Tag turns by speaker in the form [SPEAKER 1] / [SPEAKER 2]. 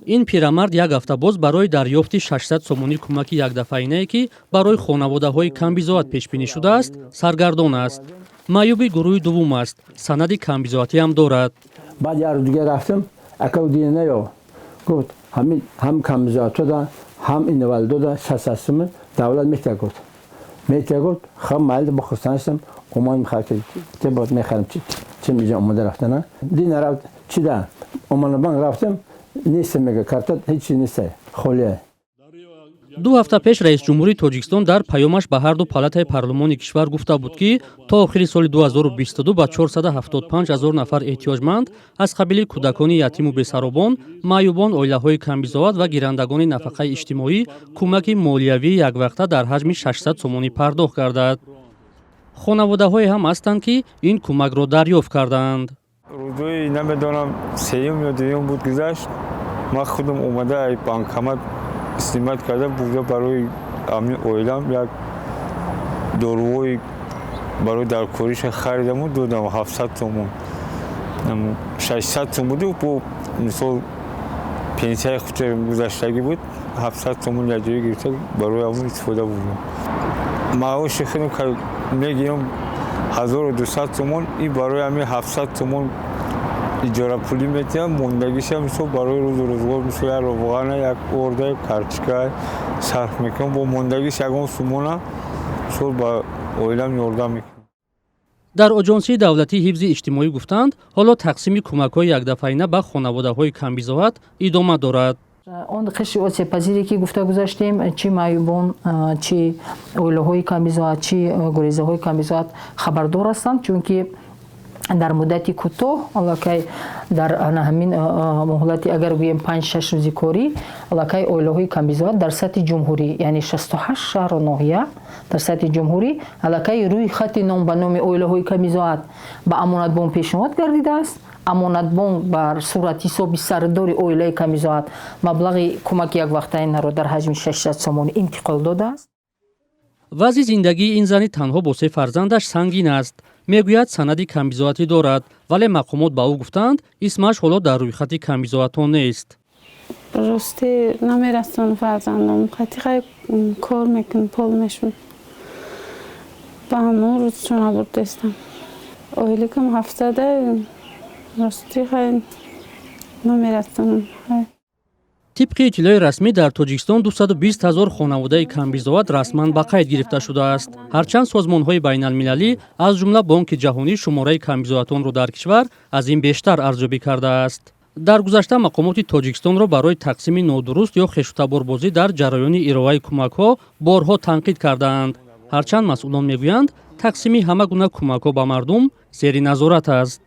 [SPEAKER 1] ин пирамард як ҳафтабоз барои дарёфти 600 сомонӣ кӯмаки якдафаинае ки барои хонаводаҳои камбизоат пешбинӣ шудааст саргардон аст. маъюби гурӯҳи дуввум аст, санади камбизоатиам дорад.
[SPEAKER 2] баъд як рӯз дига рафтам, ака дида наё гуфт ҳам камбизоат дода ҳам инвалид дода 600 сомон давлат метия гуфт хаб майли бохустан ҳастам омон мехард мехарам чим иҷа омода рафтана дина рафт чида омонабанк рафтам нестам мега карта ҳеҷ чиз нестае холие.
[SPEAKER 1] 2 ҳафта пеш раис ҷумҳурии Тоҷикистон дар паёмаш ба ҳарду палатаи парлумони кишвар гуфта буд ки то охири соли 2022 ба 475 000 нафар эҳтиёҷманд аз қабили кӯдакони ятиму бесаробон, маъюбон, оилаҳои камбизоат ва гирандагони нафақаи иҷтимоӣ кӯмаки молиявии яквақта дар ҳаҷми 600 сомонӣ пардохт гардад. хонаводаҳое ҳам ҳастанд ки ин кӯмакро дарёфт кардаанд.
[SPEAKER 3] рӯзои намедонам сеюм ё дуюм буд гузашт, ман худам омада банкомат истимат карда бурда барои амни оилам як дорувои барои даркориша харидаму додам 700 сомон 600 сомон буду бо мисол пенсияи худша гузаштагӣ буд 700 сомон якҷоя гирифта барои амн истифода бурдам. маоши худам мегирам 1200 сомон и барои ами 700 сомон иҷора пулӣ метиҳам мондагиша мисол барои рӯзу рӯзгор мисол як ровғана як орда карточка сарф мекунам бо мондагиш ягон сумона мисол ба оилам ёрдам мекунам.
[SPEAKER 1] дар оҷонсии давлатии ҳифзи иҷтимоӣ гуфтанд ҳоло тақсими кӯмакҳои якдафаина ба хонаводаҳои камбизоат идома дорад.
[SPEAKER 4] он қишри осебпазире ки гуфта гузаштем чи маъюбон чи оилаҳои камбизоат чи гурезаҳои камбизоат хабардор ҳастанд чунки дар муддати кӯтоҳ аллакай дар ҳамин муҳлати агар гӯем 5-6 рӯзи корӣ аллакай оилаҳои камбизоат дар сатҳи ҷумҳурӣ яъне 68 шаҳру ноҳия дар сатҳи ҷумҳурӣ аллакай рӯи хати ном ба номи оилаҳои камбизоат ба амонатбонк пешниҳод гардидааст. амонатбонк бар сурати ҳисоби сардори оилаи камбизоат маблағи кӯмаки яквақтаинаро дар ҳаҷми 600 сомонӣ интиқол додааст.
[SPEAKER 1] вазъи зиндагии ин зани танҳо бо 3 фарзандаш сангин аст. мегӯяд санади камбизоатӣ дорад, вале мақомот ба ӯ гуфтанд исмаш ҳоло дар рӯйхати камбизоатон нест.
[SPEAKER 5] росте намерасонам фарзандам қатиқай кор мекунам полмешун ба ҳамон рӯз чунабуд дестам оиликам 700 рости хай намерасонам.
[SPEAKER 1] тибқи иттилои расмӣ дар Тоҷикистон 220 000 хонаводаи камбизоат расман ба қайд гирифта шудааст. ҳарчанд созмонҳои байналмилалӣ аз ҷумла Бонки ҷаҳонӣ шумораи камбизоатонро дар кишвар аз ин бештар арзёбӣ кардааст. дар гузашта мақомоти Тоҷикистонро барои тақсими нодуруст ё хештутаборбозӣ дар ҷараёни ироаи кӯмакҳо борҳо танқид кардаанд. ҳарчанд масъулон мегӯянд тақсими ҳама гуна кӯмакҳо ба мардум зери назорат аст.